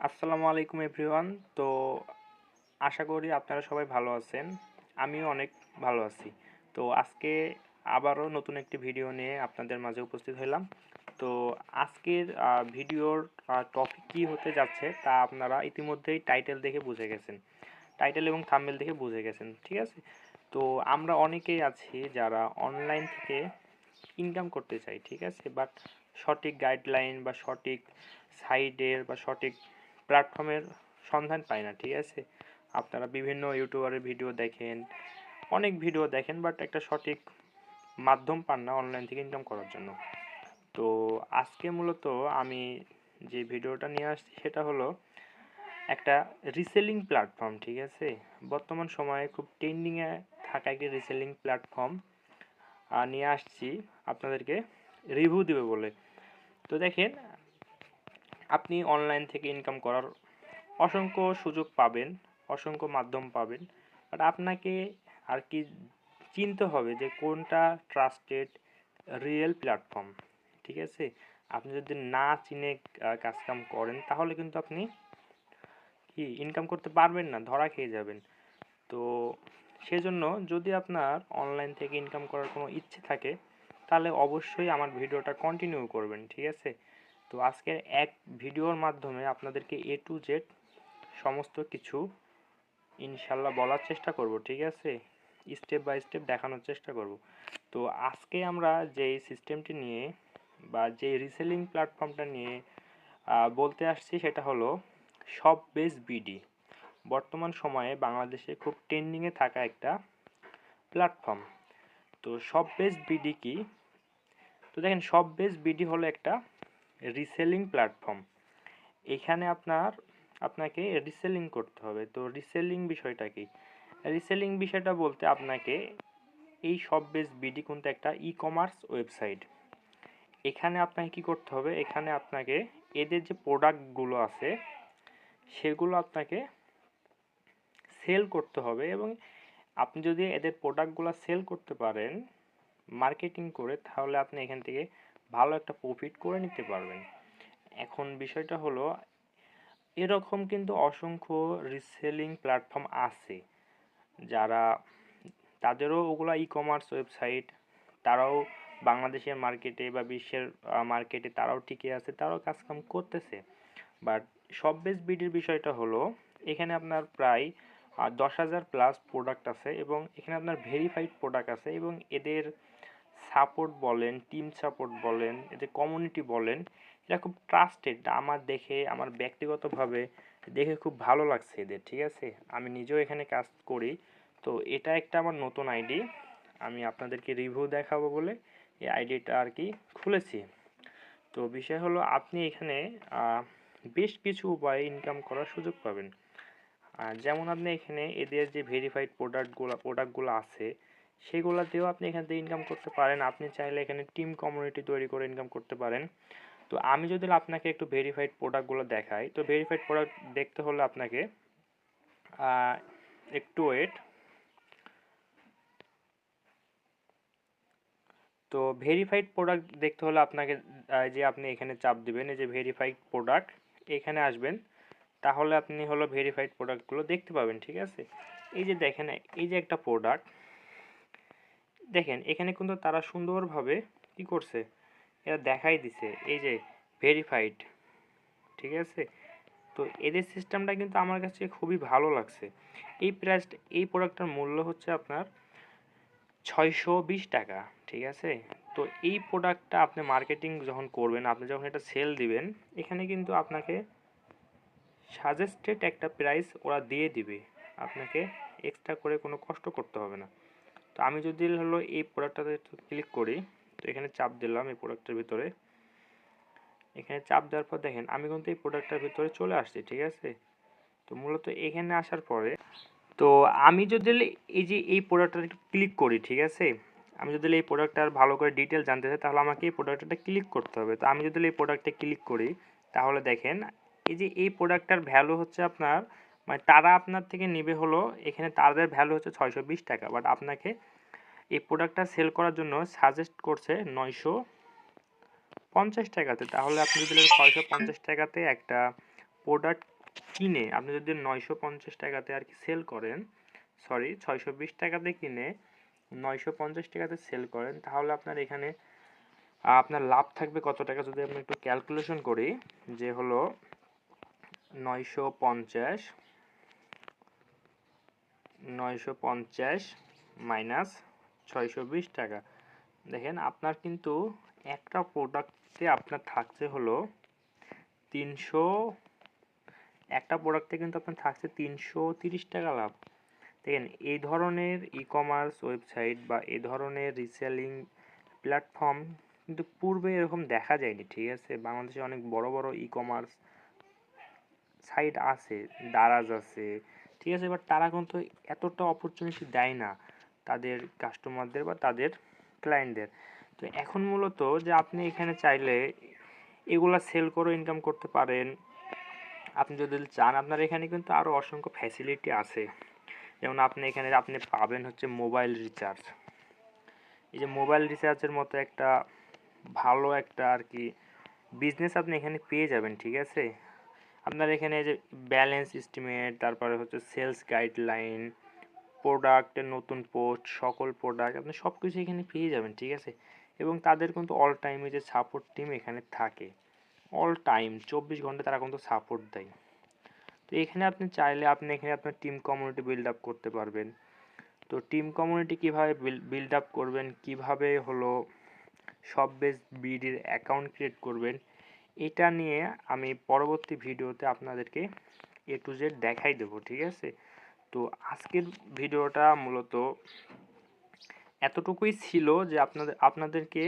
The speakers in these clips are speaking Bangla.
আসসালামু আলাইকুম এভরিওয়ান। তো আশা করি আপনারা সবাই ভালো আছেন। আমিও অনেক ভালো আছি। তো আজকে আবারও নতুন একটি ভিডিও নিয়ে আপনাদের মাঝে উপস্থিত হলাম। তো আজকের ভিডিওর টপিক কী হতে যাচ্ছে তা আপনারা ইতিমধ্যেই টাইটেল দেখে বুঝে গেছেন। টাইটেল এবং থাম্বনেল দেখে বুঝে গেছেন, ঠিক আছে? তো আমরা অনেকেই আছি যারা অনলাইন থেকে ইনকাম করতে চাই, ঠিক আছে, বাট সঠিক গাইডলাইন বা সঠিক সাইডের বা সঠিক প্ল্যাটফর্মের সন্ধান পাই না, ঠিক আছে? আপনারা বিভিন্ন ইউটিউবারের ভিডিও দেখেন, অনেক ভিডিও দেখেন, বাট একটা সঠিক মাধ্যম পান না অনলাইন থেকে ইনকাম করার জন্য। তো আজকে মূলত আমি যে ভিডিওটা নিয়ে আসছি সেটা হলো একটা রিসেলিং প্ল্যাটফর্ম, ঠিক আছে? বর্তমান সময়ে খুব ট্রেন্ডিংয়ে থাকা একটি রিসেলিং প্ল্যাটফর্ম নিয়ে আসছি আপনাদেরকে রিভিউ দেবে বলে। তো দেখেন, আপনি অনলাইন থেকে ইনকাম করার অসংখ্য সুযোগ পাবেন, অসংখ্য মাধ্যম পাবেন, বাট আপনাকে আর কি চিনতে হবে যে কোনটা ট্রাস্টেড রিয়েল প্ল্যাটফর্ম, ঠিক আছে? আপনি যদি না চিনে কাজকাম করেন তাহলে কিন্তু আপনি কি ইনকাম করতে পারবেন না, ধরা খেয়ে যাবেন। তো সেজন্য যদি আপনার অনলাইন থেকে ইনকাম করার কোনো ইচ্ছে থাকে তাহলে অবশ্যই আমার ভিডিওটা কন্টিনিউ করবেন, ঠিক আছে? তো আজকের এক ভিডিওর মাধ্যমে আপনাদেরকে এ টু জেড সমস্ত কিছু ইনশাল্লাহ বলার চেষ্টা করব, ঠিক আছে? স্টেপ বাই স্টেপ দেখানোর চেষ্টা করব। তো আজকে আমরা যেই সিস্টেমটি নিয়ে বা যে রিসেলিং প্ল্যাটফর্মটা নিয়ে বলতে আসছি সেটা হলো শপবেজ বিডি। বর্তমান সময়ে বাংলাদেশে খুব ট্রেন্ডিংয়ে থাকা একটা প্ল্যাটফর্ম। তো শপবেজ বিডি কি? তো দেখেন, শপবেজ বিডি হলো একটা রিসেলিং প্ল্যাটফর্ম। এখানে আপনাকে রিসেলিং করতে হবে। তো রিসেলিং বিষয়টা কি? রিসেলিং বিষয়টা বলতে আপনাকে এই শপবেজ বিডি কিন্তু একটা ই কমার্স ওয়েবসাইট। এখানে আপনাকে কি করতে হবে? এখানে আপনাকে এদের যে প্রোডাক্টগুলো আছে সেগুলো আপনাকে সেল করতে হবে, এবং আপনি যদি এদের প্রোডাক্টগুলো সেল করতে পারেন মার্কেটিং করে, তাহলে আপনি এখান থেকে ভালো একটা প্রফিট করে নিতে পারবেন। এখন বিষয়টা হলো, এরকম কিন্তু অসংখ্য রিসেলিং প্ল্যাটফর্ম আছে যারা, তাদেরও ওগুলা ই কমার্স ওয়েবসাইট, তারাও বাংলাদেশের মার্কেটে বা বিশ্বের মার্কেটে তারাও টিকে আছে, তারাও কাজকাম করতেছে। বাট শপবেজ বিডির বিষয়টা হলো, এখানে আপনার প্রায় 10,000 প্লাস প্রোডাক্ট আছে, এবং এখানে আপনার ভেরিফাইড প্রোডাক্ট আছে, এবং এদের সাপোর্ট বলেন, টিম সাপোর্ট বলেন, এদের কমিউনিটি বলেন, এটা খুব ট্রাস্টেড। আমার ব্যক্তিগতভাবে দেখে খুব ভালো লাগছে এদের, ঠিক আছে? আমি নিজেও এখানে কাজ করি। তো এটা একটা আমার নতুন আইডি, আমি আপনাদেরকে রিভিউ দেখাবো বলে এই আইডিটা আর কি খুলেছি। তো বিষয় হলো, আপনি এখানে বেশ কিছু উপায়ে ইনকাম করার সুযোগ পাবেন। যেমন আপনি এখানে এদের যে ভেরিফাইড প্রোডাক্টগুলো আছে সেগুলোতেও আপনি এখান থেকে ইনকাম করতে পারেন। আপনি চাইলে এখানে টিম কমিউনিটি তৈরি করে ইনকাম করতে পারেন। তো আমি যদি আপনাকে একটু ভেরিফাইড প্রোডাক্টগুলো দেখাই, তো ভেরিফাইড প্রোডাক্ট দেখতে হলে আপনাকে একটু ওয়েট। তো ভেরিফাইড প্রোডাক্ট দেখতে হলে আপনাকে যে আপনি এখানে চাপ দিবেন, এই যে ভেরিফাইড প্রোডাক্ট, এখানে আসবেন, তাহলে আপনি হলো ভেরিফাইড প্রোডাক্টগুলো দেখতে পাবেন, ঠিক আছে? এই যে দেখেন, এই যে একটা প্রোডাক্ট, দেখেন এখানে কিন্তু তারা সুন্দরভাবে কি করছে, এরা দেখাই দিছে এই যে ভেরিফাইড, ঠিক আছে? তো এদের সিস্টেমটা কিন্তু আমার কাছে খুবই ভালো লাগছে। এই প্রোডাক্টটার মূল্য হচ্ছে আপনার 620 টাকা, ঠিক আছে? তো এই প্রোডাক্টটা আপনি মার্কেটিং যখন করবেন, আপনি যখন এটা সেল দিবেন, এখানে কিন্তু আপনাকে সাজেস্টেড একটা প্রাইস ওরা দিয়ে দিবে, আপনাকে এক্সট্রা করে কোনো কষ্ট করতে হবে না। তো আমি যদি হলো এই প্রোডাক্টটাতে ক্লিক করি, তো এখানে চাপ দিলাম এই প্রোডাক্টের ভিতরে, এখানে চাপ দেওয়ার পর দেখেন আমি কিন্তু এই প্রোডাক্টটার ভিতরে চলে আসছি, ঠিক আছে? তো মূলত এখানে আসার পরে, তো আমি যদি এই যে এই প্রোডাক্টটা একটু ক্লিক করি, ঠিক আছে? আমি যদি এই প্রোডাক্টটার ভালো করে ডিটেল জানতে চাই তাহলে আমাকে এই প্রোডাক্টটা ক্লিক করতে হবে। তো আমি যদি এই প্রোডাক্টে ক্লিক করি, তাহলে দেখেন এই যে এই প্রোডাক্টটার ভ্যালু হচ্ছে আপনার, মানে তারা আপনার থেকে নেবে হলো, এখানে তাদের ভ্যালু হচ্ছে 620 টাকা, বাট আপনাকে এই প্রোডাক্টটা সেল করার জন্য সাজেস্ট করছে 950 টাকাতে। তাহলে আপনি যদি 650 টাকাতে একটা প্রোডাক্ট কিনে আপনি যদি 950 টাকাতে আর কি সেল করেন, সরি 620 টাকাতে কিনে 950 টাকাতে সেল করেন, তাহলে আপনার এখানে আপনার লাভ থাকবে কত টাকা যদি আমি একটু ক্যালকুলেশন করি, যে হলো 950 মাইনাস 620 টাকা। দেখেন আপনার কিন্তু একটা প্রোডাক্টে আপনার থাকছে হলো 300, একটা প্রোডাক্টে কিন্তু আপনার থাকছে 330 টাকা লাভ। দেখেন এই ধরনের ই কমার্স ওয়েবসাইট বা এই ধরনের রিসেলিং প্ল্যাটফর্ম কিন্তু পূর্বে এরকম দেখা যায়নি, ঠিক আছে। বাংলাদেশে অনেক বড় বড় ই কমার্স সাইট আছে, দারাজ আছে, ঠিক আছে, বাট তারা কিন্তু এতটা অপরচুনিটি দেয় না তাদের কাস্টমারদের বা তাদের ক্লায়েন্টদের। তো এখন মূলত যে আপনি এখানে চাইলে এগুলা সেল করে ইনকাম করতে পারেন। আপনি যদি চান আপনার এখানে কিন্তু আরও অসংখ্য ফ্যাসিলিটি আছে। যেমন আপনি এখানে আপনি পাবেন হচ্ছে মোবাইল রিচার্জ। এই যে মোবাইল রিচার্জের মতো একটা ভালো একটা আর কি বিজনেস আপনি এখানে পেয়ে যাবেন, ঠিক আছে। আপনার এখানে যে ব্যালেন্স এস্টিমেট, তারপরে হচ্ছে সেলস গাইডলাইন, প্রোডাক্টের নতুন পোস্ট, সকল প্রোডাক্ট আপনি সব কিছু এখানে পেয়ে যাবেন, ঠিক আছে। এবং তাদের কিন্তু অল টাইমে যে সাপোর্ট টিম এখানে থাকে, অল টাইম 24 ঘন্টা তারা কিন্তু সাপোর্ট দেয়। তো এখানে আপনি চাইলে আপনি এখানে আপনার টিম কমিউনিটি বিল্ড আপ করতে পারবেন। তো টিম কমিউনিটি কীভাবে বিল্ড আপ করবেন, কীভাবে হলো সব বেস বিডির অ্যাকাউন্ট ক্রিয়েট করবেন, এটা নিয়ে আমি পরবর্তী ভিডিওতে আপনাদেরকে এ টু জেড দেখাই দেবো, ঠিক আছে। তো আজকের ভিডিওটা মূলত এতটুকুই ছিল যে আপনাদেরকে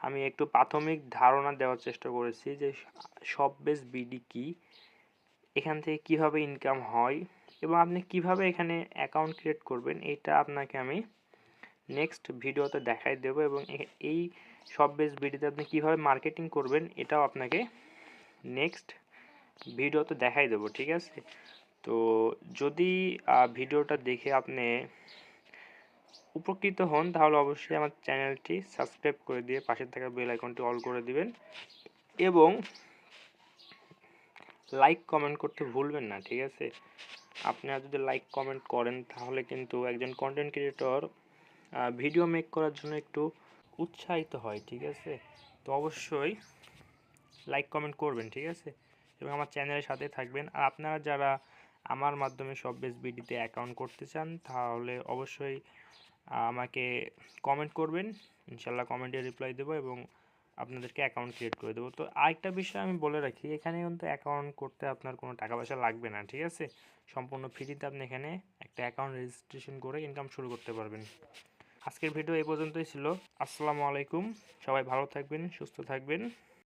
আমি একটু প্রাথমিক ধারণা দেওয়ার চেষ্টা করেছি যে সব বেস বিডি কী, এখান থেকে কিভাবে ইনকাম হয় এবং আপনি কিভাবে এখানে অ্যাকাউন্ট ক্রিয়েট করবেন, এটা আপনাকে আমি নেক্সট ভিডিওতে দেখাই দেবো। এবং এই সব বেস বিডিতে আপনি কিভাবে মার্কেটিং করবেন এটাও আপনাকে নেক্সট ভিডিওতে দেখাই দেবো, ঠিক আছে। তো যদি ভিডিওটা দেখে আপনি উপকৃত হন তাহলে অবশ্যই আমার চ্যানেলটি সাবস্ক্রাইব করে দিয়ে পাশে থাকা বেল আইকনটি অল করে দিবেন এবং লাইক কমেন্ট করতে ভুলবেন না, ঠিক আছে। আপনারা যদি লাইক কমেন্ট করেন তাহলে কিন্তু একজন কন্টেন্ট ক্রিয়েটর ভিডিও মেক করার জন্য একটু উৎসাহিত হয়, ঠিক আছে। তো অবশ্যই লাইক কমেন্ট করবেন, ঠিক আছে, এবং আমার চ্যানেলের সাথে থাকবেন। আর আপনারা যারা আমার মাধ্যমে সব বেস বিডিতে অ্যাকাউন্ট করতে চান তাহলে অবশ্যই আমাকে কমেন্ট করবেন, ইনশাল্লাহ কমেন্টে রিপ্লাই দেবো এবং আপনাদেরকে অ্যাকাউন্ট ক্রিয়েট করে দেবো। তো আরেকটা বিষয় আমি বলে রাখি, এখানে কিন্তু অ্যাকাউন্ট করতে আপনার কোনো টাকা পয়সা লাগবে না, ঠিক আছে। সম্পূর্ণ ফ্রিতে আপনি এখানে একটা অ্যাকাউন্ট রেজিস্ট্রেশন করে ইনকাম শুরু করতে পারবেন। আজকের ভিডিও এই পর্যন্তই ছিল। আসসালামু আলাইকুম, সবাই ভালো থাকবেন, সুস্থ থাকবেন।